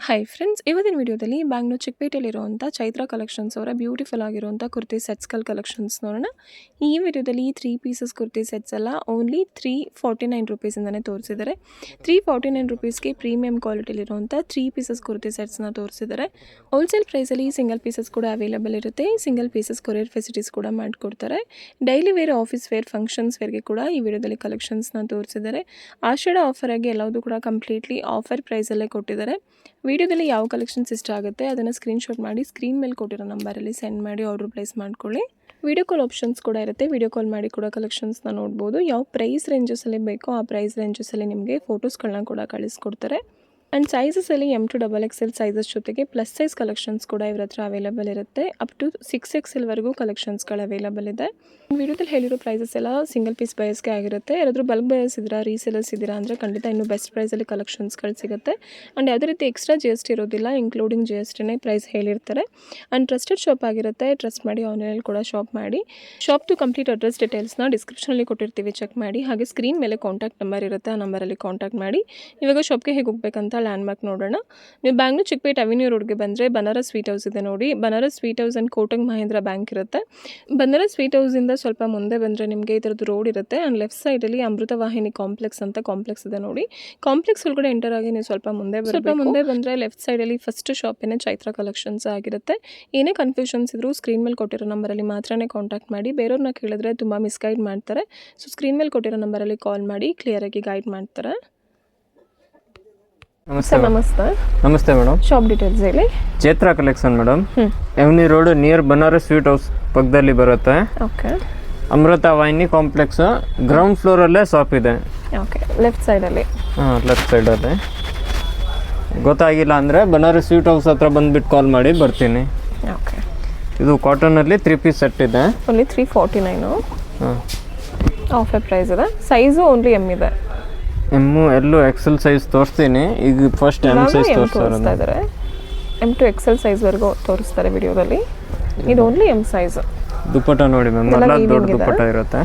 Hi friends, ಇವತ್ತಿನ ವಿಡಿಯೋದಲ್ಲಿ ಬ್ಯಾಂಗ್ಳೂರ್ ಚಿಕ್ಕಪೇಟೆಯಲ್ಲಿರುವಂಥ ಚೈತ್ರ ಕಲೆಕ್ಷನ್ಸ್ ಅವರ ಬ್ಯೂಟಿಫುಲ್ ಆಗಿರುವಂಥ ಕುರ್ತಿ ಸೆಟ್ಸ್ಗಳ ಕಲೆಕ್ಷನ್ಸ್ ನೋಡೋಣ. ಈ ವಿಡಿಯೋದಲ್ಲಿ 3 ಪೀಸಸ್ ಕುರ್ತಿ ಸೆಟ್ಸ್ ಎಲ್ಲ ಓನ್ಲಿ 349 ರುಪೀಸಿಂದನೇ ತೋರಿಸಿದ್ದಾರೆ. 349 ರುಪೀಸ್ಗೆ ಪ್ರೀಮಿಯಂ ಕ್ವಾಲಿಟಿಲಿರುವಂಥ 3 ಪೀಸಸ್ ಕುರ್ತಿ ಸೆಟ್ಸ್ನ ತೋರಿಸಿದ್ದಾರೆ. ಹೋಲ್ಸೇಲ್ ಪ್ರೈಸಲ್ಲಿ ಸಿಂಗಲ್ ಪೀಸಸ್ ಕೂಡ ಅವೈಲೇಬಲ್ ಇರುತ್ತೆ. ಸಿಂಗಲ್ ಪೀಸಸ್ ಕೊರಿಯರ್ ಫೆಸಿಲಿಟೀಸ್ ಕೂಡ ಮಾಡಿಕೊಡ್ತಾರೆ. Daily wear, office wear, functions ವೇರ್ಗೆ ಕೂಡ ಈ ವಿಡಿಯೋದಲ್ಲಿ ಕಲೆಕ್ಷನ್ಸ್ನ ತೋರಿಸಿದ್ದಾರೆ. ಆಷಾಢ ಆಫರ್ ಆಗಿ ಎಲ್ಲದೂ ಕೂಡ ಕಂಪ್ಲೀಟ್ಲಿ ಆಫರ್ ಪ್ರೈಸಲ್ಲೇ ಕೊಟ್ಟಿದ್ದಾರೆ. ವಿಡಿಯೋದಲ್ಲಿ ಯಾವ ಕಲೆಕ್ಷನ್ಸ್ ಇಷ್ಟ ಆಗುತ್ತೆ ಅದನ್ನು ಸ್ಕ್ರೀನ್ಶಾಟ್ ಮಾಡಿ ಸ್ಕ್ರೀನ್ ಮೇಲೆ ಕೊಟ್ಟಿರೋ ನಂಬರಲ್ಲಿ ಸೆಂಡ್ ಮಾಡಿ ಆರ್ಡರ್ ಪ್ಲೇಸ್ ಮಾಡ್ಕೊಳ್ಳಿ. ವಿಡಿಯೋ ಕಾಲ್ ಆಪ್ಷನ್ಸ್ ಕೂಡ ಇರುತ್ತೆ. ವಿಡಿಯೋ ಕಾಲ್ ಮಾಡಿ ಕೂಡ ಕಲೆಕ್ಷನ್ಸ್ನ ನೋಡ್ಬೋದು. ಯಾವ ಪ್ರೈಸ್ ರೇಂಜಸಲ್ಲಿ ಬೇಕೋ ಆ ಪ್ರೈಸ್ ರೇಂಜಸಲ್ಲಿ ನಿಮಗೆ ಫೋಟೋಸ್ಗಳನ್ನ ಕೂಡ ಕಳಿಸ್ಕೊಡ್ತಾರೆ. ಆ್ಯಂಡ್ ಸೈಜಸಲ್ಲಿ M2XXL ಸೈಜಸ್ ಜೊತೆಗೆ ಪ್ಲಸ್ ಸೈಜ್ ಕಲೆಕ್ಷನ್ಸ್ ಕೂಡ ಇವ್ರ ಹತ್ರ ಅವೈಲೇಬಲ್ ಇರುತ್ತೆ. ಅಪ್ ಟು 6XL ಕಲೆಕ್ಷನ್ಸ್ಗಳು ಅವೈಲೇಬಲ್ ಇದೆ. ವಿಡಿಯೋದಲ್ಲಿ ಹೇಳಿರೋ ಪ್ರೈಸಸ್ ಎಲ್ಲ ಸಿಂಗಲ್ ಪೀಸ್ ಬಯಸ್ಗೆ ಆಗಿರುತ್ತೆ. ಯಾರಾದರೂ ಬಲ್ಕ್ ಬಯಸ್ ಇದ್ದೀರಾ, ರೀಸೇಲರ್ಸ್ ಇದ್ದೀರಾ ಅಂದರೆ ಖಂಡಿತ ಇನ್ನೂ ಬೆಸ್ಟ್ ಪ್ರೈಸಲ್ಲಿ ಕಲೆಕ್ಷನ್ಸ್ಗಳು ಸಿಗುತ್ತೆ. ಆ್ಯಂಡ್ ಯಾವುದೇ ರೀತಿ ಎಕ್ಸ್ಟ್ರಾ GST ಇರೋದಿಲ್ಲ, ಇನ್ಕ್ಲೂಡಿಂಗ್ GSTನೇ ಪ್ರೈಸ್ ಹೇಳಿರ್ತಾರೆ. ಆ್ಯಂಡ್ ಟ್ರಸ್ಟೆಡ್ ಶಾಪ್ ಆಗಿರುತ್ತೆ. ಟ್ರಸ್ಟ್ ಮಾಡಿ ಆನ್ಲೈನಲ್ಲಿ ಕೂಡ ಶಾಪ್ ಮಾಡಿ. ಶಾಪ್ದು ಕಂಪ್ಲೀಟ್ ಅಡ್ರೆಸ್ ಡೀಟೇಲ್ಸ್ನ ಡಿಸ್ಕ್ರಿಪ್ಷನಲ್ಲಿ ಕೊಟ್ಟಿರ್ತೀವಿ, ಚೆಕ್ ಮಾಡಿ. ಹಾಗೆ ಸ್ಕ್ರೀನ್ ಮೇಲೆ ಕಾಂಟ್ಯಾಕ್ಟ್ ನಂಬರ್ ಇರುತ್ತೆ, ಆ ನಂಬರಲ್ಲಿ ಕಾಂಟ್ಯಾಕ್ಟ್ ಮಾಡಿ. ಇವಾಗ ಶಾಪ್ಗೆ ಹೇಗೆ ಹೋಗಬೇಕಂತ ಲ್ಯಾಂಡ್ ಮಾರ್ಕ್ ನೋಡೋಣ. ನೀವು ಬ್ಯಾಂಗ್ಳೂರ್ ಚಿಕ್ಕಪೇಟೆ ಅವೆನ್ಯೂ ರೋಡ್ಗೆ ಬಂದರೆ ಬನಾರಸ್ ಸ್ವೀಟ್ ಹೌಸ್ ಇದೆ ನೋಡಿ. Banaras sweet house and Kotak Mahindra bank ಇರುತ್ತೆ. ಬನಾರಸ್ ಸ್ವೀಟ್ ಹೌಸಿಂದ ಸ್ವಲ್ಪ ಮುಂದೆ ಬಂದರೆ ನಿಮಗೆ ಈ ಥರದ್ದು ರೋಡ್ ಇರುತ್ತೆ. ಆ್ಯಂಡ್ ಲೆಫ್ಟ್ ಸೈಡಲ್ಲಿ ಅಮೃತ ವಾಹಿನಿ ಕಾಂಪ್ಲೆಕ್ಸ್ ಅಂತ ಕಾಂಪ್ಲೆಕ್ಸ್ ಇದೆ ನೋಡಿ. ಕಾಂಪ್ಲೆಕ್ಸ್ ಒಳಗಡೆ ಎಂಟರ್ ಆಗಿ ನೀವು ಸ್ವಲ್ಪ ಮುಂದೆ ಬಂದರೆ ಲೆಫ್ಟ್ ಸೈಡಲ್ಲಿ ಫಸ್ಟ್ ಶಾಪಿನ ಚೈತ್ರ ಕಲೆಕ್ಷನ್ಸ್ ಆಗಿರುತ್ತೆ. ಏನೇ ಕನ್ಫ್ಯೂಷನ್ಸ್ ಇದ್ರೂ ಸ್ಕ್ರೀನ್ ಮೇಲೆ ಕೊಟ್ಟಿರೋ ನಂಬರಲ್ಲಿ ಮಾತ್ರನೇ ಕಾಂಟ್ಯಾಕ್ಟ್ ಮಾಡಿ. ಬೇರೆಯವ್ರನ್ನ ಕೇಳಿದ್ರೆ ತುಂಬ ಮಿಸ್ಗೈಡ್ ಮಾಡ್ತಾರೆ. ಸೊ ಸ್ಕ್ರೀನ್ ಮೇಲೆ ಕೊಟ್ಟಿರೋ ನಂಬರಲ್ಲಿ ಕಾಲ್ ಮಾಡಿ ಕ್ಲಿಯರಾಗಿ ಗೈಡ್ ಮಾಡ್ತಾರೆ. ನಮಸ್ತೆ ಮೇಡಮ್. ಶಾಪ್ ಡೀಟೇಲ್ಸ್ ಹೇಳಿ. Chaitra collection madam, avenue road near Banaras sweet house ಪಕ್ಕದಲ್ಲಿ ಬರುತ್ತೆ. Okay. Amrita Vahini complex ground ಫ್ಲೋರಲ್ಲೇ ಶಾಪ್ ಇದೆ. ಓಕೆ, ಲೆಫ್ಟ್ ಸೈಡಲ್ಲಿ. ಲೆಫ್ಟ್ ಸೈಡಲ್ಲಿ. ಗೊತ್ತಾಗಿಲ್ಲ ಅಂದರೆ ಬನಾರಸ್ ಸ್ವೀಟ್ ಹೌಸ್ ಹತ್ರ ಬಂದುಬಿಟ್ಟು ಕಾಲ್ ಮಾಡಿ, ಬರ್ತೀನಿ. ಓಕೆ. ಇದು ಕಾಟನಲ್ಲಿ 3 ಪೀಸ್ ಸೆಟ್ ಇದೆ. ಓನ್ಲಿ 349. ಆಫರ್ ಪ್ರೈಸ್ ಇದೆ. ಸೈಜು ಓನ್ಲಿ M ಇದೆ. ಎಲ್ಲೂ XL ಸೈಜ್ ತೋರಿಸ್ತೀನಿ. ಈಗ ಫಸ್ಟ್ M ಸೈಜ್ ತೋರಿಸ್ತಾ ಇದ್ದಾರೆ. M2XL ಸೈಜ್ವರೆಗೂ ತೋರಿಸ್ತಾರೆ ವಿಡಿಯೋದಲ್ಲಿ. ಇದು ಓನ್ಲಿ M ಸೈಜ್. ದುಪ್ಪಟ್ಟ ನೋಡಿ ಮ್ಯಾಮ್, ಎಲ್ಲ ದೊಡ್ಡ ದುಪ್ಪಟ್ಟ ಇರುತ್ತೆ.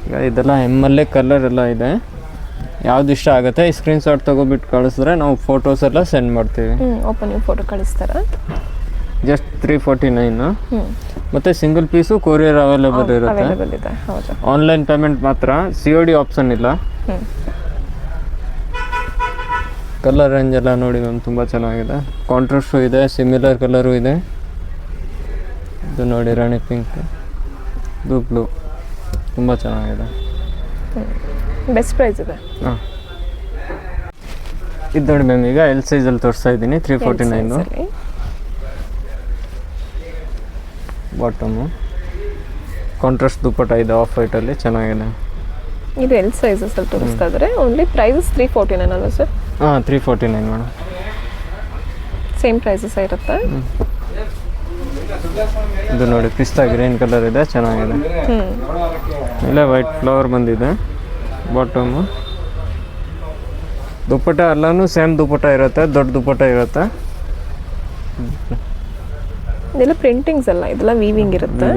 ಈಗ ಇದೆಲ್ಲ ಎಮ್ಮಲ್ಲೇ ಕಲರ್ ಎಲ್ಲ ಇದೆ. ಯಾವ್ದು ಇಷ್ಟ ಆಗುತ್ತೆ ಈ ಸ್ಕ್ರೀನ್ಶಾಟ್ ತೊಗೊಬಿಟ್ಟು ಕಳಿಸಿದ್ರೆ ನಾವು ಫೋಟೋಸ್ ಎಲ್ಲ ಸೆಂಡ್ ಮಾಡ್ತೀವಿ. ಓಪನಿಂಗ್ ಫೋಟೋ ಕಳಿಸ್ತಾರೆ. ಜಸ್ಟ್ 349. ಮತ್ತು ಸಿಂಗಲ್ ಪೀಸು ಕೊರಿಯರ್ ಅವೈಲೇಬಲ್ ಇರುತ್ತೆ. ಆನ್ಲೈನ್ ಪೇಮೆಂಟ್ ಮಾತ್ರ, COD ಆಪ್ಷನ್ ಇಲ್ಲ. ಕಲರ್ ರೇಂಜ್ ಎಲ್ಲ ನೋಡಿ ಮ್ಯಾಮ್, ತುಂಬ ಚೆನ್ನಾಗಿದೆ. ಕಾಂಟ್ರಾಸ್ಟು ಇದೆ, ಸಿಮಿಲರ್ ಕಲರು ಇದೆ. ಇದು ನೋಡಿ ರಾಣಿ ಪಿಂಕ್, ಇದು ಬ್ಲೂ, ತುಂಬ ಚೆನ್ನಾಗಿದೆ. ಬೆಸ್ಟ್ ಪ್ರೈಸ್ ಇದೆ. ಹಾಂ, ಇದು ನೋಡಿ ಮ್ಯಾಮ್, ಈಗ L ಸೈಜಲ್ಲಿ ತೋರಿಸ್ತಾ ಇದ್ದೀನಿ. 349. ಬಾಟಮು ಕಾಂಟ್ರಾಸ್ಟ್ ದುಪ್ಪಟ್ಟ ಇದೆ, ಆಫ್ ವೈಟಲ್ಲಿ ಚೆನ್ನಾಗಿದೆ. ಇದು L ಸೈಜಸಲ್ಲಿ ತೋರಿಸ್ತಾ ಇದ್ದಾರೆ. ಓನ್ಲಿ ಪ್ರೈಸ್ 349 ಅಲ್ವಾ ಸರ್? 349 ಮೇಡಮ್. ಸೇಮ್ ಪ್ರೈಸಸ್ ಇರುತ್ತೆ. ಇದು ನೋಡಿ ಪಿಸ್ತಾ ಗ್ರೀನ್ ಕಲರ್ ಇದೆ, ಚೆನ್ನಾಗಿದೆ. ಇಲ್ಲೇ ವೈಟ್ ಫ್ಲವರ್ ಬಂದಿದೆ. ಬಾಟಮು ದುಪ್ಪಟ್ಟ ಎಲ್ಲನೂ ಸೇಮ್ ದುಪ್ಪಟ್ಟ ಇರುತ್ತೆ, ದೊಡ್ಡ ದುಪ್ಪಟ್ಟ ಇರುತ್ತೆ. ಇದೆಲ್ಲ ಪ್ರಿಂಟಿಂಗ್ಸ್ ಅಲ್ಲ, ಇದೆಲ್ಲ ವೀವಿಂಗ್ ಇರುತ್ತೆ.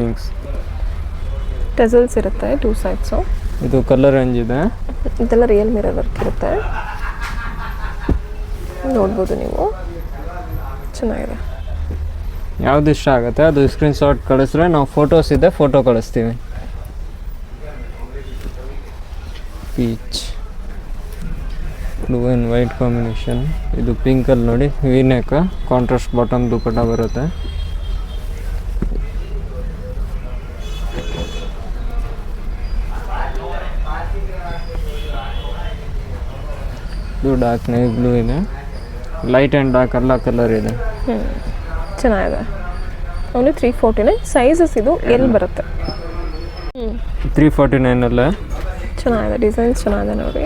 ಟೆಸಲ್ಸ್ ಇರುತ್ತೆ 2 ಸೈಡ್ಸು. ಇದು ಕಲರ್ ರೇಂಜ್ ಇದೆ. ಇದೆಲ್ಲ ರಿಯಲ್ ಮಿರರ್ ವರ್ಕ್ ಇರುತ್ತೆ, ನೋಡ್ಬೋದು ನೀವು. ಚೆನ್ನಾಗಿದೆ. ಯಾವ್ದು ಇಷ್ಟ ಆಗುತ್ತೆ ಅದು ಸ್ಕ್ರೀನ್ಶಾಟ್ ಕಳಿಸಿದ್ರೆ ನಾವು ಫೋಟೋಸ್ ಇದೆ, ಫೋಟೋ ಕಳಿಸ್ತೀವಿ. Peach blue and white combination. ಇದು ಪಿಂಕಲ್ಲಿ ನೋಡಿ ವೀನೆಕ್, ಕಾಂಟ್ರಾಸ್ಟ್ ಬಾಟಮ್ ದುಪ್ಪಟ್ಟ ಬರುತ್ತೆ. ಇದು ಡಾರ್ಕ್ ನೇವಿ ಬ್ಲೂ ಇದೆ. ಲೈಟ್ ಆ್ಯಂಡ್ ಡಾರ್ಕ್ ಎಲ್ಲ ಕಲರ್ ಇದೆ. ಚೆನ್ನಾಗಿದೆ. ಓನ್ಲಿ 349. ಸೈಜಸ್ ಇದು L ಬರುತ್ತೆ. 349 ಚೆನ್ನಾಗಿದೆ. ಡಿಸೈನ್ಸ್ ಚೆನ್ನಾಗಿದೆ ನೋಡಿ.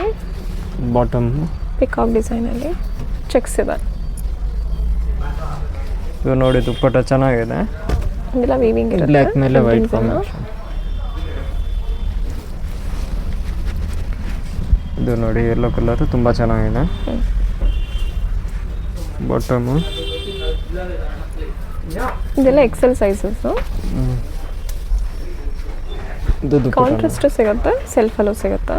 ಬಾಟಮ್ ಪಿಕಾಕ್ ಡಿಸೈನಲ್ಲಿ ಚೆಕ್ಸ್ ಇದೆ. ಇದು ನೋಡಿ ದುಪ್ಪಟ್ಟ ಚೆನ್ನಾಗಿದೆ. ಇದೆಲ್ಲ ವೀವಿಂಗ್ ಇರುತ್ತೆ. ಬ್ಲ್ಯಾಕ್ ಮೇಲೆ ವೈಟ್ ಕಾಂಬಿನೇಷನ್. ಇದು ನೋಡಿ ಯೆಲ್ಲೋ ಕಲರು ತುಂಬ ಚೆನ್ನಾಗಿದೆ. ಬಾಟಮು ಇದೆಲ್ಲ XL ಸೈಜಸ್ಸು. ಇದು ಕಾಂಟ್ರಾಸ್ಟು ಸಿಗುತ್ತೆ, ಸೆಲ್ಫಲ್ಲೂ ಸಿಗುತ್ತೆ.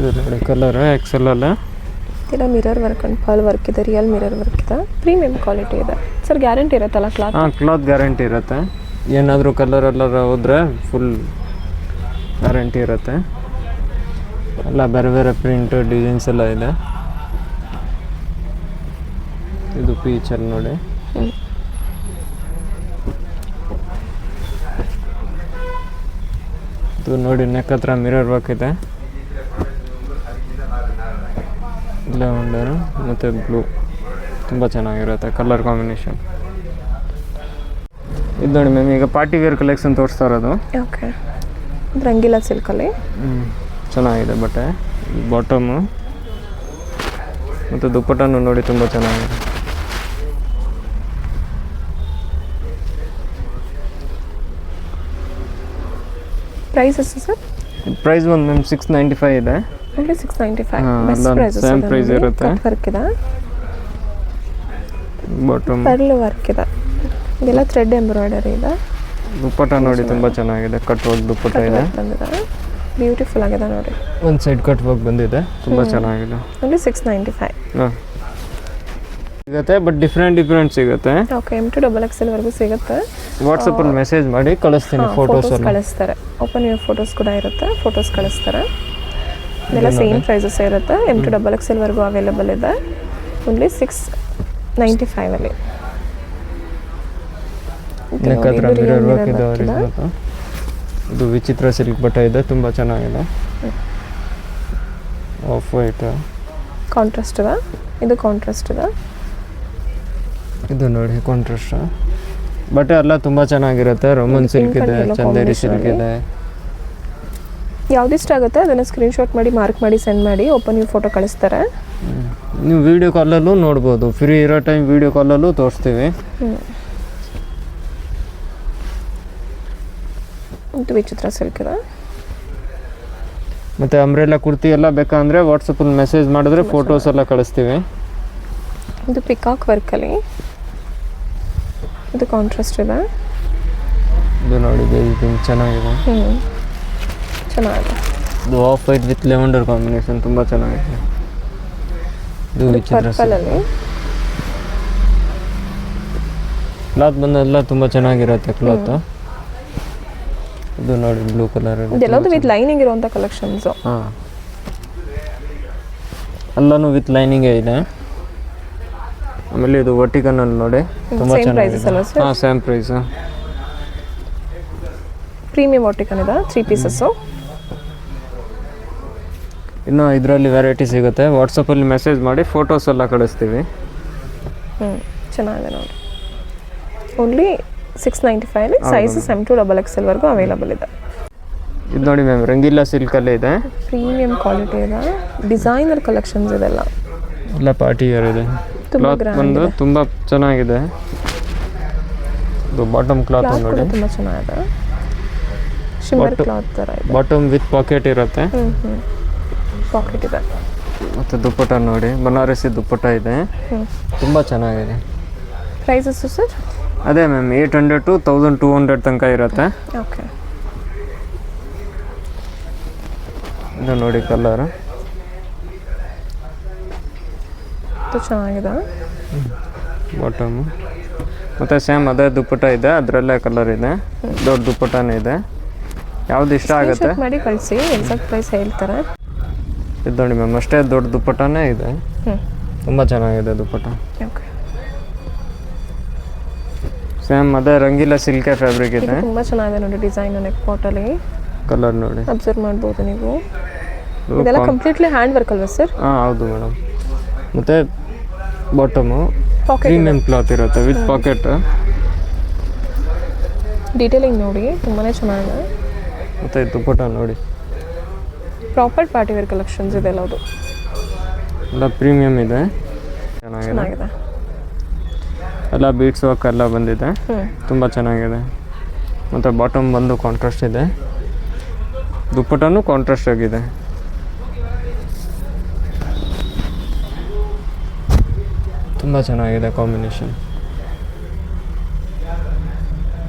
ಇದು ನೋಡಿ ಕಲರ್ ಎಕ್ಸೆಲ್ ಅಲ್ಲ. ಇಲ್ಲ mirror work and pearl work ಇದೆ, ರಿಯಲ್ ಮಿರರ್ ವರ್ಕ್ ಇದೆ, ಪ್ರೀಮಿಯಂ ಕ್ವಾಲಿಟಿ ಇದೆ ಸರ್. ಗ್ಯಾರಂಟಿ ಇರುತ್ತಲ್ಲ ಕ್ಲಾತ್? ಹಾಂ, ಕ್ಲಾತ್ ಗ್ಯಾರಂಟಿ ಇರುತ್ತೆ. ಏನಾದರೂ ಕಲರ್ ಎಲ್ಲರ ಹೋದರೆ ಫುಲ್ ಗ್ಯಾರಂಟಿ ಇರುತ್ತೆ. ಎಲ್ಲ ಬೇರೆ ಬೇರೆ ಪ್ರಿಂಟ್ ಡಿಸೈನ್ಸ್ ಎಲ್ಲ ಇದೆ. ಇದು ಪೀಚಲ್ಲಿ ನೋಡಿ. ಇದು ನೋಡಿ ನೆಕ್ ಹತ್ರ ಮಿರರ್ ವರ್ಕ್ ಇದೆ. ಲ್ಯಾವೆಂಡರ್ ಮತ್ತು ಬ್ಲೂ ತುಂಬ ಚೆನ್ನಾಗಿರುತ್ತೆ ಕಲರ್ ಕಾಂಬಿನೇಷನ್. ಇದು ನೋಡಿ ಮ್ಯಾಮ್, ಈಗ ಪಾರ್ಟಿ ವೇರ್ ಕಲೆಕ್ಷನ್ ತೋರಿಸ್ತಾ ಇರೋದು. ಓಕೆ, ರಂಗಿಲ್ಲ ಸಿಲ್ಕಲ್ಲಿ ಚೆನ್ನಾಗಿದೆ ಬಟ್ಟೆ. ಬಾಟಮು ಮತ್ತು ದುಪ್ಪಟ್ಟನು ನೋಡಿ ತುಂಬ ಚೆನ್ನಾಗಿದೆ. ಪ್ರೈಸ್ ಎಷ್ಟು ಸರ್? ಪ್ರೈಸ್ ಒಂದು ಮ್ಯಾಮ್ 695 ಇದೆ. ಓನ್ಲಿ 695. ಹಾಂ, ಬೆಸ್ಟ್ ಪ್ರೈಸ್. ಸೇಮ್ ಪ್ರೈಸ್ ಇರುತ್ತೆ. ವರ್ಕ್ ಇದೆ, ಬಾಟಮ್ ಪರ್ಲ್ ವರ್ಕ್ ಇದೆ, ಇದೆಲ್ಲ ಥ್ರೆಡ್ ಎಂಬ್ರಾಯ್ಡರಿ ಇದೆ. ದುಪ್ಪಟ್ಟ ನೋಡಿ ತುಂಬ ಚೆನ್ನಾಗಿದೆ. ಕಟ್ ವರ್ಕ್ ದುಪ್ಪಟ್ಟ ಇದೆ, ಬಂದಿದೆ, ಬ್ಯೂಟಿಫುಲ್ ಆಗಿದೆ ನೋಡಿ. ಒಂದು ಸೈಡ್ ಕಟ್ ವರ್ಕ್ ಬಂದಿದೆ, ತುಂಬ ಚೆನ್ನಾಗಿದೆ. ಓನ್ಲಿ 695. ಹಾಂ ಸಿಗುತ್ತೆ, ಬಟ್ ಡಿಫ್ರೆಂಟ್ ಸಿಗುತ್ತೆ. ಓಕೆ, M2XXL ವರೆಗೂ ಸಿಗುತ್ತೆ. ವಾಟ್ಸಪ್ಪಲ್ಲಿ ಮೆಸೇಜ್ ಮಾಡಿ ಕಳಿಸ್ತೀನಿ ಫೋಟೋಸ್ ಎಲ್ಲ. ಕಳಿಸ್ತಾರೆ, ಓಪನ್ ಯುವರ್ ಫೋಟೋಸ್ ಕೂಡ ಇರುತ್ತೆ, ಫೋಟೋಸ್ ಕಳಿಸ್ತಾರೆ. ಇದೆಲ್ಲ ಸೇಮ್ ಪ್ರೈಸಸ್ ಇರುತ್ತೆ. M2XXL ವರೆಗೂ ಅವೈಲೇಬಲ್ ಇದೆ. ಓನ್ಲಿ 695 ಅಲ್ಲಿ. ನೆಕ್ ಹತ್ರ ಮಿರರ್ ವರ್ಕ್ ಇದೆ. ಇದು ವಿಚಿತ್ರ ಸಿಲ್ಕ್ ಬಟ್ಟೆ ಇದೆ, ತುಂಬ ಚೆನ್ನಾಗಿದೆ. ಆಫ್ ವೈಟ್ ಕಾಂಟ್ರಾಸ್ಟ್ ಇದೆ, ಇದು ಕಾಂಟ್ರಾಸ್ಟ್ ಇದೆ. ಇದು ನೋಡಿ ಕಾಂಟ್ರಾಸ್ಟ್ ಬಟ್ಟೆ ಎಲ್ಲ ತುಂಬ ಚೆನ್ನಾಗಿರುತ್ತೆ. ರೋಮನ್ ಸಿಲ್ಕ್ ಇದೆ, ಚಂದೇರಿ ಸಿಲ್ಕ್ ಇದೆ. ಯಾವ್ದಿಷ್ಟ ಆಗುತ್ತೆ ಅದನ್ನು ಸ್ಕ್ರೀನ್ಶಾಟ್ ಮಾಡಿ ಮಾರ್ಕ್ ಮಾಡಿ ಸೆಂಡ್ ಮಾಡಿ, ಓಪನ್ ಯು ಫೋಟೋ ಕಳಿಸ್ತಾರೆ. ನೀವು ವೀಡಿಯೋ ಕಾಲಲ್ಲೂ ನೋಡ್ಬೋದು, ಫ್ರೀ ಇರೋ ಟೈಮ್ ವೀಡಿಯೋ ಕಾಲಲ್ಲೂ ತೋರಿಸ್ತೀವಿ. ಇದು ವಿಚಿತ್ರ ಸಿಲ್ಕ್ ಇದೆ. ಮತ್ತು ಅಂಬ್ರೆಲಾ ಕುರ್ತಿ ಎಲ್ಲ ಬೇಕಂದರೆ ವಾಟ್ಸಪ್ಪಲ್ಲಿ ಮೆಸೇಜ್ ಮಾಡಿದ್ರೆ ಫೋಟೋಸ್ ಎಲ್ಲ ಕಳಿಸ್ತೀವಿ. ಇದು ಪಿಕಾಕ್ ವರ್ಕಲ್ಲಿ, ಇದು ಕಾಂಟ್ರಾಸ್ಟ್ ಇದೆ. ಇದು ನೋಡಿ ಇದು ಚೆನ್ನಾಗಿದೆ. ಚೆನ್ನಾಗಿದೆ. ಇದು of white with lavender combination ತುಂಬ ಚೆನ್ನಾಗಿದೆ. ಇದು ವಿಚಿತ್ರ ಪರ್ಪಲಲ್ಲಿ ಕ್ಲಾತ್ ಬಂದೆಲ್ಲ ತುಂಬ ಚೆನ್ನಾಗಿರುತ್ತೆ ಕ್ಲಾತ್. ಇದು ನೋಡಿ ಬ್ಲೂ ಕಲರ್ ಇದೆಲ್ಲದು ವಿತ್ ಲೈನಿಂಗ್ ಇರುವಂಥ ಕಲೆಕ್ಷನ್ಸು. ಹಾಂ, ಎಲ್ಲನೂ ವಿತ್ ಲೈನಿಂಗೇ ಇದೆ. ಆಮೇಲೆ ಇದು ವರ್ಟಿಕನಲ್ಲಿ ನೋಡಿ ತುಂಬ ಚೆನ್ನಾಗಿದೆ. ಹಾಂ, ಸೇಮ್ ಪ್ರೈಸ್. ಪ್ರೀಮಿಯಂ ವರ್ಟಿಕನ್ ಇದೆ, 3 ಪೀಸಸ್ಸು. ಇನ್ನು ಇದರಲ್ಲಿ ವೆರೈಟಿ ಸಿಗುತ್ತೆ. ವಾಟ್ಸಪ್ಪಲ್ಲಿ ಮೆಸೇಜ್ ಮಾಡಿ ಫೋಟೋಸ್ ಎಲ್ಲ ಕಳಿಸ್ತೀವಿ. ಚೆನ್ನಾಗಿದೆ ನೋಡಿ. ಓನ್ಲಿ 695 ಸೈಜಸ್ M2XXL ವರೆಗೂ ಅವೈಲೇಬಲ್ ಇದೆ. ಇದು ನೋಡಿ ಮ್ಯಾಮ್, ರಂಗಿಲ್ಲ ಸಿಲ್ಕಲ್ಲೇ ಇದೆ, ಪ್ರೀಮಿಯಂ ಕ್ವಾಲಿಟಿ ಇದೆ, ಡಿಸೈನರ್ ಕಲೆಕ್ಷನ್ಸ್ ಇದೆಲ್ಲ. ಎಲ್ಲ ಪಾರ್ಟಿ ವೇರ್ ಇದೆ. ಕ್ಲಾತ್ ಬಂದು ತುಂಬ ಚೆನ್ನಾಗಿದೆ. ಇದು ಬಾಟಮ್ ಕ್ಲಾತ್ ನೋಡಿ ತುಂಬ ಚೆನ್ನಾಗಿದೆ, ಶಿಮ್ಮರ್ ಕ್ಲಾತ್ ಥರ ಇದೆ. ಬಾಟಮ್ ವಿತ್ ಪಾಕೆಟ್ ಇರುತ್ತೆ. ಪಾಕೆಟ್ ಇದೆ. ಮತ್ತು ದುಪ್ಪಟ್ಟ ನೋಡಿ, ಬನಾರಸಿ ದುಪ್ಪಟ್ಟ ಇದೆ, ತುಂಬ ಚೆನ್ನಾಗಿದೆ. Prices sir? ಅದೇ ಮ್ಯಾಮ್, 800 to 1200 ತನಕ ಇರುತ್ತೆ. ಓಕೆ, ಇದು ನೋಡಿ ಕಲರ್ ಚೆನ್ನಾಗಿದೆ. ಬಾಟಮು ಮತ್ತು ಸೇಮ್ ಅದೇ ದುಪ್ಪಟ್ಟ ಇದೆ, ಅದರಲ್ಲೇ ಕಲರ್ ಇದೆ, ದೊಡ್ಡ ದುಪ್ಪಟ್ಟನೇ ಇದೆ. ಯಾವ್ದು ಇಷ್ಟ ಆಗುತ್ತೆ ಮಾಡಿ ಕಳಿಸಿ, ಎಕ್ಸಾಕ್ಟ್ ಪ್ರೈಸ್ ಹೇಳ್ತಾರೆ. ಇದು ನೋಡಿ ಮ್ಯಾಮ್, ಅಷ್ಟೇ ದೊಡ್ಡ ದುಪ್ಪಟ್ಟನೇ ಇದೆ, ತುಂಬ ಚೆನ್ನಾಗಿದೆ ದುಪ್ಪಟ್ಟ. ಓಕೆ, ಸೇಮ್ ಅದೇ ರಂಗಿಲ್ಲ ಸಿಲ್ಕೆ ಫ್ಯಾಬ್ರಿಕ್ ಇದೆ. ತುಂಬ ಚೆನ್ನಾಗಿದೆ ನೋಡಿ ಡಿಸೈನ್. ನೆಕ್ ಪಾಟಲ್ಲಿ ಕಲರ್ ನೋಡಿ ಅಬ್ಸರ್ವ್ ಮಾಡ್ಬೋದು ನೀವು. ಇದೆಲ್ಲ ಕಂಪ್ಲೀಟ್ಲಿ ಹ್ಯಾಂಡ್ ವರ್ಕ್ ಅಲ್ವಾ ಸರ್? ಹಾಂ, ಹೌದು ಮೇಡಮ್. ಮತ್ತು ಬಾಟಮು ಪ್ರೀಮಿಯಂ ಕ್ಲಾತ್ ಇರುತ್ತೆ ವಿತ್ ಪಾಕೆಟ್. ಡೀಟೇಲಿಂಗ್ ನೋಡಿ, ತುಂಬಾ ಚೆನ್ನಾಗಿದೆ. ಮತ್ತು ದುಪ್ಪಟ್ಟ ನೋಡಿ, ಪ್ರಾಪರ್ ಪಾರ್ಟಿ ವೇರ್ ಕಲೆಕ್ಷನ್ಸ್ ಇದೆ ಎಲ್ಲದು. ಎಲ್ಲ ಪ್ರೀಮಿಯಮ್ ಇದೆ, ಚೆನ್ನಾಗಿದೆ. ಎಲ್ಲ ಬೀಟ್ಸ್ ವರ್ಕ್ ಎಲ್ಲ ಬಂದಿದೆ, ತುಂಬ ಚೆನ್ನಾಗಿದೆ. ಮತ್ತು ಬಾಟಮ್ ಬಂದು ಕಾಂಟ್ರಾಸ್ಟ್ ಇದೆ, ದುಪ್ಪಟ್ಟನೂ ಕಾಂಟ್ರಾಸ್ಟ್ ಆಗಿದೆ. ತುಂಬ ಚೆನ್ನಾಗಿದೆ ಕಾಂಬಿನೇಷನ್.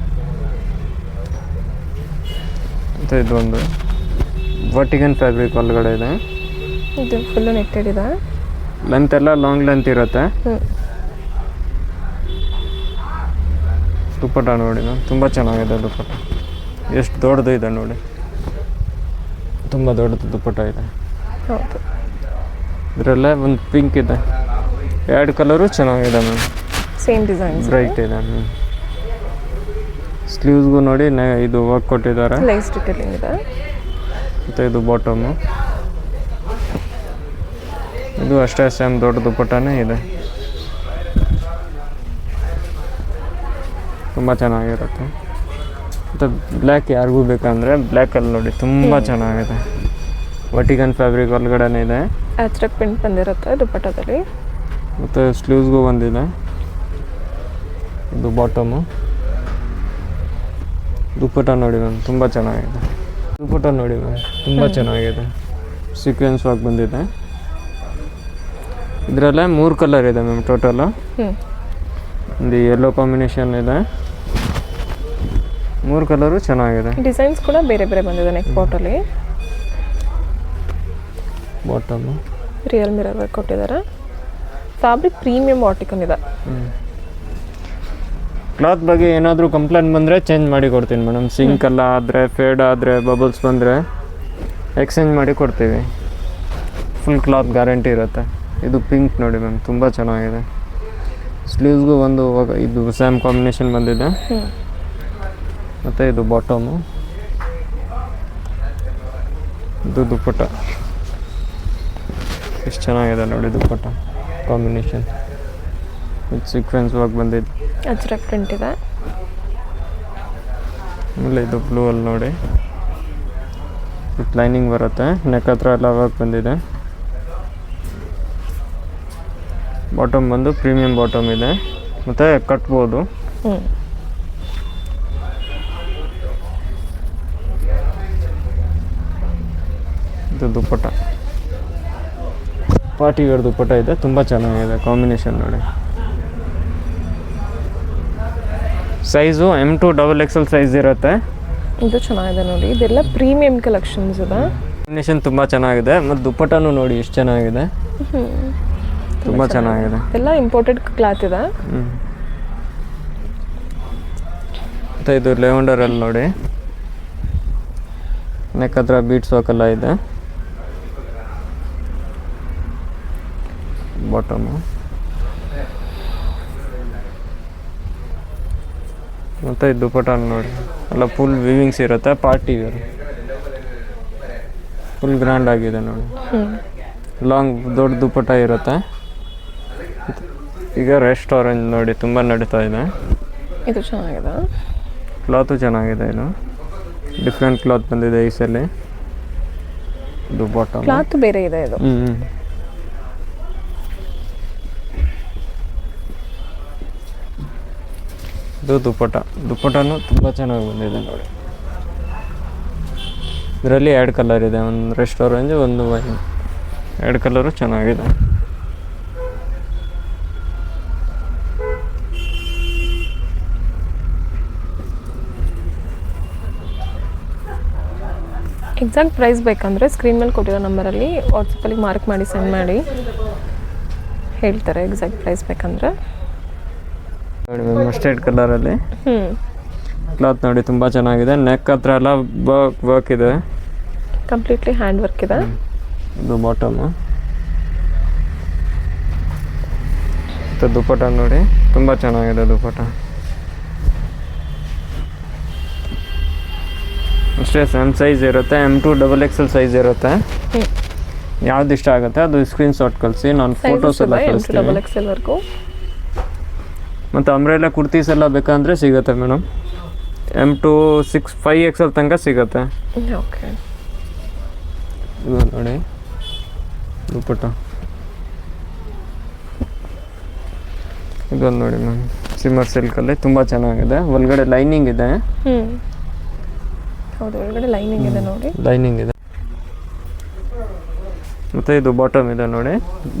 ಮತ್ತು ಇದೊಂದು ವರ್ಟಿಗನ್ ಫ್ಯಾಬ್ರಿಕ್ ಒಳಗಡೆ ಇದೆ, ಇದು ಫುಲ್ಲು ನೆಟ್ಟೆಡ್ ಇದೆ. ಲೆಂತ್ ಎಲ್ಲ ಲಾಂಗ್ ಲೆಂತ್ ಇರುತ್ತೆ. ದುಪ್ಪಟ್ಟ ನೋಡಿ ಮ್ಯಾಮ್, ತುಂಬ ಚೆನ್ನಾಗಿದೆ ದುಪ್ಪಟ್ಟ. ಎಷ್ಟು ದೊಡ್ಡದು ಇದೆ ನೋಡಿ, ತುಂಬ ದೊಡ್ಡದು ದುಪ್ಪಟ್ಟ ಇದೆ. ಹೌದು. ಇದರಲ್ಲೇ ಒಂದು ಪಿಂಕ್ ಇದೆ, 2 ಕಲರು ಚೆನ್ನಾಗಿದೆ ಮ್ಯಾಮ್. Same designs. ಬ್ರೈಟ್ ಇದೆ. ಸ್ಲೀವ್ಸ್ಗೂ ನೋಡಿ ಇದು ವರ್ಕ್ ಕೊಟ್ಟಿದ್ದಾರೆ. ಲೈಸ್ ಡಿಟೇಲಿಂಗ್ ಇದೆ. ಮತ್ತು ಇದು ಬಾಟಮು. ಇದು ಅಷ್ಟೇ ಸೇಮ್ ದೊಡ್ಡ ದುಪ್ಪಟ್ಟನೇ ಇದೆ. ತುಂಬ ಚೆನ್ನಾಗಿರುತ್ತೆ. ಮತ್ತು ಬ್ಲ್ಯಾಕ್ ಯಾರಿಗೂ ಬೇಕಂದರೆ ಬ್ಲ್ಯಾಕಲ್ಲಿ ನೋಡಿ ತುಂಬ ಚೆನ್ನಾಗಿದೆ. ವರ್ಟಿಗನ್ ಫ್ಯಾಬ್ರಿಕ್ ಒಳಗಡೆ ಇದೆ. ಆಚ್ರಕ್ ಪ್ರಿಂಟ್ ಬಂದಿರುತ್ತೆ ದುಪ್ಪಟ್ಟದಲ್ಲಿ. ಮತ್ತು ಸ್ಲೀವ್ಸ್ಗೂ ಬಂದಿದೆ. ಇದು ಬಾಟಮು. ದುಪ್ಪಟ್ಟ ನೋಡಿ ಮ್ಯಾಮ್, ತುಂಬ ಚೆನ್ನಾಗಿದೆ. ದುಪ್ಪಟ್ಟ ನೋಡಿ ಮ್ಯಾಮ್, ತುಂಬ ಚೆನ್ನಾಗಿದೆ. ಸೀಕ್ವೆನ್ಸ್ ವರ್ಕ್ ಬಂದಿದೆ. ಇದರಲ್ಲೇ 3 ಕಲರ್ ಇದೆ ಮ್ಯಾಮ್ ಟೋಟಲು. ಒಂದು ಯೆಲ್ಲೋ ಕಾಂಬಿನೇಷನ್ ಇದೆ. 3 ಕಲರು ಚೆನ್ನಾಗಿದೆ. ಡಿಸೈನ್ಸ್ ಕೂಡ ಬೇರೆ ಬೇರೆ ಬಂದಿದೆ ನೆಕ್ ಪಾಟಲ್ಲಿ. ಬಾಟಮು ರಿಯಲ್ ಮಿರರ್ ವರ್ಕ್ ಕೊಟ್ಟಿದ್ದಾರೆ. ಫ್ಯಾಬ್ರಿಕ್ ಪ್ರೀಮಿಯಂ ವಾಟಿಕನ್ ಇದೆ. ಕ್ಲಾತ್ ಬಗ್ಗೆ ಏನಾದರೂ ಕಂಪ್ಲೇಂಟ್ ಬಂದರೆ ಚೇಂಜ್ ಮಾಡಿ ಕೊಡ್ತೀನಿ ಮೇಡಮ್. ಸಿಂಕ್ ಎಲ್ಲ ಆದರೆ, ಫೇಡ್ ಆದರೆ, ಬಬಲ್ಸ್ ಬಂದರೆ ಎಕ್ಸ್ಚೇಂಜ್ ಮಾಡಿ ಕೊಡ್ತೀವಿ. ಫುಲ್ ಕ್ಲಾತ್ ಗ್ಯಾರಂಟಿ ಇರುತ್ತೆ. ಇದು ಪಿಂಕ್ ನೋಡಿ ಮ್ಯಾಮ್, ತುಂಬ ಚೆನ್ನಾಗಿದೆ. ಸ್ಲೀವ್ಸ್ಗೂ ಒಂದು ಇದು ಸೇಮ್ ಕಾಂಬಿನೇಷನ್ ಬಂದಿದೆ. ಮತ್ತು ಇದು ಬಾಟಮು. ಇದು ದುಪ್ಪಟ್ಟ. ಎಷ್ಟು ಚೆನ್ನಾಗಿದೆ ನೋಡಿ ದುಪ್ಪಟ್ಟ ಕಾಂಬಿನೇಷನ್. ವಿತ್ ಸೀಕ್ವೆನ್ಸ್ ವರ್ಕ್ ಬಂದಿದೆ. ಅಜ್ರಕ್ ಪ್ರಿಂಟ್ ಇದೆ. ಆಮೇಲೆ ಇದು ಬ್ಲೂ ಅಲ್ಲಿ ನೋಡಿ ವಿತ್ ಲೈನಿಂಗ್ ಬರುತ್ತೆ. ನೆಕ್ ಹತ್ರ ಎಲ್ಲ ವರ್ಕ್ ಬಂದಿದೆ. ಬಾಟಮ್ ಬಂದು ಪ್ರೀಮಿಯಂ ಬಾಟಮ್ ಇದೆ, ಮತ್ತು ಕಟ್ಬೋದು. ಇದು ದುಪ್ಪಟ್ಟ, ಪಾರ್ಟಿ ವೇರ್ ದುಪ್ಪಟ್ಟ ಇದೆ. ತುಂಬ ಚೆನ್ನಾಗಿದೆ ಕಾಂಬಿನೇಷನ್ ನೋಡಿ. ಸೈಜು M2 XXL ಸೈಜ್ ಇರುತ್ತೆ. ಇದು ಚೆನ್ನಾಗಿದೆ ನೋಡಿ. ಇದೆಲ್ಲ ಪ್ರೀಮಿಯಂ ಕಲೆಕ್ಷನ್ಸ್ ಇದೆ. ಕಾಂಬಿನೇಷನ್ ತುಂಬ ಚೆನ್ನಾಗಿದೆ. ಮತ್ತು ದುಪ್ಪಟ್ಟನೂ ನೋಡಿ ಎಷ್ಟು ಚೆನ್ನಾಗಿದೆ, ತುಂಬ ಚೆನ್ನಾಗಿದೆ. ಎಲ್ಲ ಇಂಪೋರ್ಟೆಡ್ ಕ್ಲಾತ್ ಇದೆ. ಮತ್ತು ಇದು ಲೆವೆಂಡರಲ್ಲಿ ನೋಡಿ ನೆಕ್ ಹತ್ರ ಬೀಟ್ಸ್ ವರ್ಕೆಲ್ಲ ಇದೆ. ಬಾಟಮು ಮತ್ತು ಇದು ದುಪ್ಪಟ್ಟ ನೋಡಿ ಎಲ್ಲ ಫುಲ್ ವಿವಿಂಗ್ಸ್ ಇರುತ್ತೆ. ಪಾರ್ಟಿ ವೇರ್ ಫುಲ್ ಗ್ರ್ಯಾಂಡ್ ಆಗಿದೆ ನೋಡಿ. ಲಾಂಗ್ ದೊಡ್ಡ ದುಪ್ಪಟ್ಟ ಇರುತ್ತೆ. ಈಗ ರೆಸ್ಟೋರೆಂಟ್ ನೋಡಿ ತುಂಬ ನಡೀತಾ ಇದೆ. ಇದು ಚೆನ್ನಾಗಿದೆ. ಕ್ಲಾತು ಚೆನ್ನಾಗಿದೆ. ಇದು ಡಿಫ್ರೆಂಟ್ ಕ್ಲಾತ್ ಬಂದಿದೆ ಈ ಸಲ. ಇದು ಬಾಟಮ್ ಕ್ಲಾತ್ ಬೇರೆ ಇದೆ. ಇದು ಇದು ದುಪ್ಪಟ್ಟ. ದುಪ್ಪಟ್ಟನೂ ತುಂಬ ಚೆನ್ನಾಗಿ ಬಂದಿದೆ ನೋಡಿ. ಇದರಲ್ಲಿ 2 ಕಲರ್ ಇದೆ, ಒಂದು ರೆಸ್ಟ್ ಆರೆಂಜ್, ಒಂದು ವೈನ್. 2 ಕಲರು ಚೆನ್ನಾಗಿದೆ. ಎಕ್ಸಾಕ್ಟ್ ಪ್ರೈಸ್ ಬೇಕಂದರೆ ಸ್ಕ್ರೀನ್ ಮೇಲೆ ಕೊಟ್ಟಿರೋ ನಂಬರಲ್ಲಿ ವಾಟ್ಸಪ್ಪಲ್ಲಿ ಮಾರ್ಕ್ ಮಾಡಿ ಸೆಂಡ್ ಮಾಡಿ ಹೇಳ್ತಾರೆ ಎಕ್ಸಾಕ್ಟ್ ಪ್ರೈಸ್ ಬೇಕಂದರೆ. ನೋಡಿ ಮಸ್ಟರ್ಡ್ ಕಲರಲ್ಲಿ ಕ್ಲಾತ್ ನೋಡಿ ತುಂಬ ಚೆನ್ನಾಗಿದೆ. ನೆಕ್ ಹತ್ರ ಎಲ್ಲ ವರ್ಕ್ ಇದೆ, ಕಂಪ್ಲೀಟ್ಲಿ ಹ್ಯಾಂಡ್ ವರ್ಕ್ ಇದೆ. ಇದು ಬಾಟಮು. ಮತ್ತು ದುಪ್ಪಟ್ಟ ನೋಡಿ ತುಂಬ ಚೆನ್ನಾಗಿದೆ ದುಪ್ಪಟ್ಟ. ಅಷ್ಟೇ ಸೇಮ್ ಸೈಜ್ ಇರುತ್ತೆ. M2 XXL ಸೈಜ್ ಇರುತ್ತೆ. ಯಾವ್ದು ಇಷ್ಟ ಆಗುತ್ತೆ ಅದು ಸ್ಕ್ರೀನ್ಶಾಟ್ ಕಳಿಸಿ, ನಾನು ಫೋಟೋಸ್ ಎಲ್ಲ ಕಳಿಸ್ತೀನಿ. ಮತ್ತು ಅಂಬ್ರೆಲಾ ಕುರ್ತೀಸ್ ಎಲ್ಲ ಬೇಕಂದರೆ ಸಿಗುತ್ತೆ ಮೇಡಮ್. M2 5XL ತನಕ ಸಿಗುತ್ತೆ. ಓಕೆ, ಇದು ನೋಡಿ ದುಪ್ಪಟ್ಟ. ಇದೊಂದು ನೋಡಿ ಮ್ಯಾಮ್, ಸಿಮ್ಮರ್ ಸಿಲ್ಕಲ್ಲಿ ತುಂಬ ಚೆನ್ನಾಗಿದೆ. ಒಳಗಡೆ ಲೈನಿಂಗ್ ಇದೆ. ಹೌದು, ಒಳಗಡೆ ಲೈನಿಂಗ್ ಇದೆ ನೋಡಿ. ಲೈನಿಂಗ್ ಇದೆ. ಮತ್ತು ಇದು ಬಾಟಮ್ ಇದೆ ನೋಡಿ.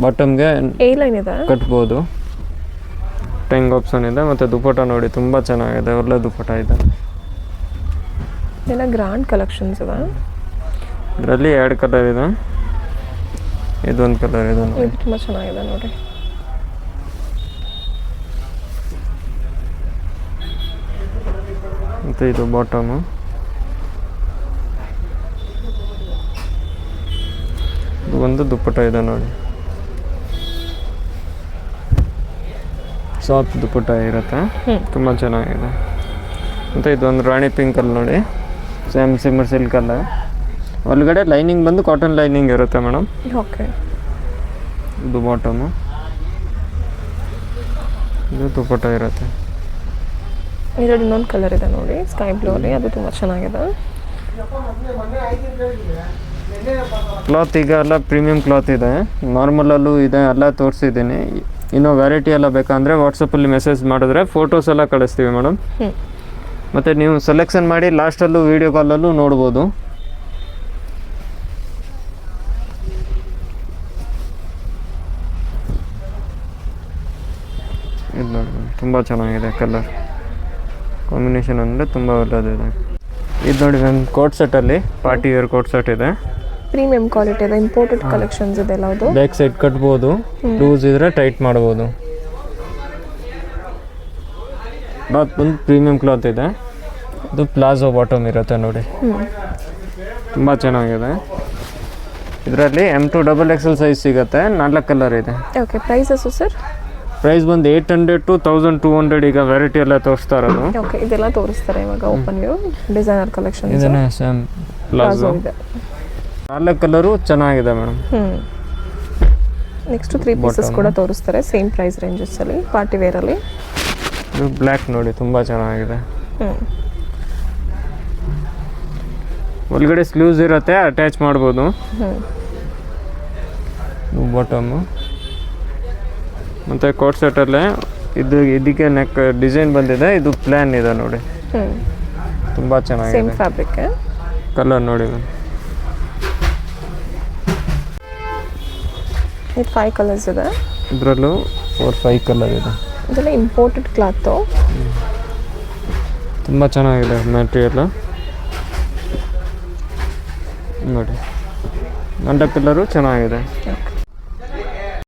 ಬಾಟಮ್ಗೆ ಎ ಲೈನ್ ಇದೆ, ಕಟ್ಬೋದು. ಟೆಂಗ್ ಆಪ್ಷನ್ ಇದೆ. ಮತ್ತು ದುಪ್ಪಟ್ಟ ನೋಡಿ ತುಂಬ ಚೆನ್ನಾಗಿದೆ, ಒಳ್ಳೆ ದುಪ್ಪಟ್ಟ ಇದೆ. ಇದೆಲ್ಲ ಗ್ರ್ಯಾಂಡ್ ಕಲೆಕ್ಷನ್ಸ್ ಇದೆ. ಇದರಲ್ಲಿ 2 ಕಲರ್ ಇದೆ. ಇದೊಂದು ಕಲರ್ ಇದು ನೋಡಿ. ಇದು ತುಂಬ ಚೆನ್ನಾಗಿದೆ ನೋಡಿ. ಮತ್ತು ಇದು ಬಾಟಮು. ಇದು ಒಂದು ದುಪ್ಪಟ್ಟ ಇದೆ ನೋಡಿ, ಸಾಫ್ಟ್ ದುಪ್ಪಟ್ಟ ಇರುತ್ತೆ, ತುಂಬ ಚೆನ್ನಾಗಿದೆ. ಮತ್ತು ಇದೊಂದು ರಾಣಿ ಪಿಂಕಲ್ಲಿ ನೋಡಿ, ಸೇಮ್ ಸಿಮ್ಮರ್ ಸಿಲ್ಕಲ್ಲ, ಒಳಗಡೆ ಲೈನಿಂಗ್ ಬಂದು ಕಾಟನ್ ಲೈನಿಂಗ್ ಇರುತ್ತೆ ಮೇಡಮ್. ಓಕೆ. ಇದು ಬಾಟಮು, ಇದು ದುಪ್ಪಟ್ಟ ಇರುತ್ತೆ. ಇದರಲ್ಲಿ ಇನ್ನೊಂದು ಕಲರ್ ಇದೆ ನೋಡಿ, ಸ್ಕೈ ಬ್ಲೂ ಅಲ್ಲಿ, ಅದು ತುಂಬ ಚೆನ್ನಾಗಿದೆ. ಕ್ಲಾತ್ ಈಗ ಎಲ್ಲ ಪ್ರೀಮಿಯಂ ಕ್ಲಾತ್ ಇದೆ, ನಾರ್ಮಲಲ್ಲೂ ಇದೆ, ಎಲ್ಲ ತೋರಿಸಿದ್ದೀನಿ. ಇನ್ನೂ ವೆರೈಟಿ ಎಲ್ಲ ಬೇಕಂದರೆ ವಾಟ್ಸಪ್ಪಲ್ಲಿ ಮೆಸೇಜ್ ಮಾಡಿದ್ರೆ ಫೋಟೋಸ್ ಎಲ್ಲ ಕಳಿಸ್ತೀವಿ ಮೇಡಮ್. ಮತ್ತು ನೀವು ಸೆಲೆಕ್ಷನ್ ಮಾಡಿ ಲಾಸ್ಟಲ್ಲೂ ವೀಡಿಯೋ ಕಾಲಲ್ಲೂ ನೋಡ್ಬೋದು. ಇದು ನೋಡಿ, ತುಂಬ ಚೆನ್ನಾಗಿದೆ ಕಲರ್ ಕಾಂಬಿನೇಷನ್, ಅಂದರೆ ತುಂಬ ಒಳ್ಳೆಯದಿದೆ. ಇದು ನೋಡಿ ಮ್ಯಾಮ್, ಕೋಟ್ ಸೆಟ್ಟಲ್ಲಿ ಪಾರ್ಟಿ ವೇರ್ ಕೋಟ್ ಸೆಟ್ ಇದೆ, ಪ್ರೀಮಿಯಂ ಕ್ವಾಲಿಟಿ ಇದೆ, ಇಂಪೋರ್ಟೆಡ್ ಕಲೆಕ್ಷನ್ಸ್ ಇದೆ ಎಲ್ಲ. ಅದು ಬ್ಯಾಕ್ ಸೈಡ್ ಕಟ್ಬೋದು, ಲೂಸ್ ಇದ್ರೆ ಟೈಟ್ ಮಾಡ್ಬೋದು. ಕ್ಲಾತ್ ಬಂದು ಪ್ರೀಮಿಯಂ ಕ್ಲಾತ್ ಇದೆ, ಇದು ಪ್ಲಾಜೋ ಬಾಟಮ್ ಇರುತ್ತೆ ನೋಡಿ, ತುಂಬ ಚೆನ್ನಾಗಿದೆ. ಇದರಲ್ಲಿ M2 ಸೈಜ್ ಸಿಗುತ್ತೆ, 4 ಕಲರ್ ಇದೆ. ಓಕೆ. Prices sir? ಪ್ರೈಸ್ ಬಂದು 800 to 1200 ಈಗ ವೆರೈಟಿ ಎಲ್ಲ ತೋರಿಸ್ತಾ ಇರೋದು. ಓಕೆ. ಇದೆಲ್ಲ ತೋರಿಸ್ತಾರೆ ಇವಾಗ ಓಪನ್ ವ್ಯೂ ಡಿಸೈನರ್ ಕಲೆಕ್ಷನ್. ಇದನ್ನೇ ಸೇಮ್ ಪ್ಲಾಜೋ ಇದೆ, 4 ಕಲರು ಚೆನ್ನಾಗಿದೆ ಮೇಡಮ್. ನೆಕ್ಸ್ಟ್ 3 ಪೀಸಸ್ ಕೂಡ ತೋರಿಸ್ತಾರೆ ಸೇಮ್ ಪ್ರೈಸ್ ರೇಂಜಸ್ಸಲ್ಲಿ, ಪಾರ್ಟಿ ವೇರಲ್ಲಿ. ಇದು ಬ್ಲ್ಯಾಕ್ ನೋಡಿ, ತುಂಬ ಚೆನ್ನಾಗಿದೆ. ಒಳಗಡೆ ಸ್ಲೀವ್ಸ್ ಇರುತ್ತೆ, ಅಟ್ಯಾಚ್ ಮಾಡ್ಬೋದು. ಬಾಟಮು ಮತ್ತು ಕೋಟ್ ಸೆಟ್ಟಲ್ಲೇ ಇದಕ್ಕೆ ನೆಕ್ ಡಿಸೈನ್ ಬಂದಿದೆ, ಇದು ಪ್ಲ್ಯಾನ್ ಇದೆ ನೋಡಿ, ತುಂಬ ಚೆನ್ನಾಗಿದೆ. ಸೇಮ್ ಫ್ಯಾಬ್ರಿಕ್, ಕಲರ್ ನೋಡಿ ಮ್ಯಾಮ್. ಇದು 5 ಕಲರ್ಸ್ ಇದೆ, ಇದರಲ್ಲೂ 4-5 ಕಲರ್ ಇದೆ. ಇದೆಲ್ಲ ಇಂಪೋರ್ಟೆಡ್ ಕ್ಲಾತು, ತುಂಬ ಚೆನ್ನಾಗಿದೆ ಮೆಟೀರಿಯಲ್ ನೋಡಿ. 4 ಕಲರು ಚೆನ್ನಾಗಿದೆ.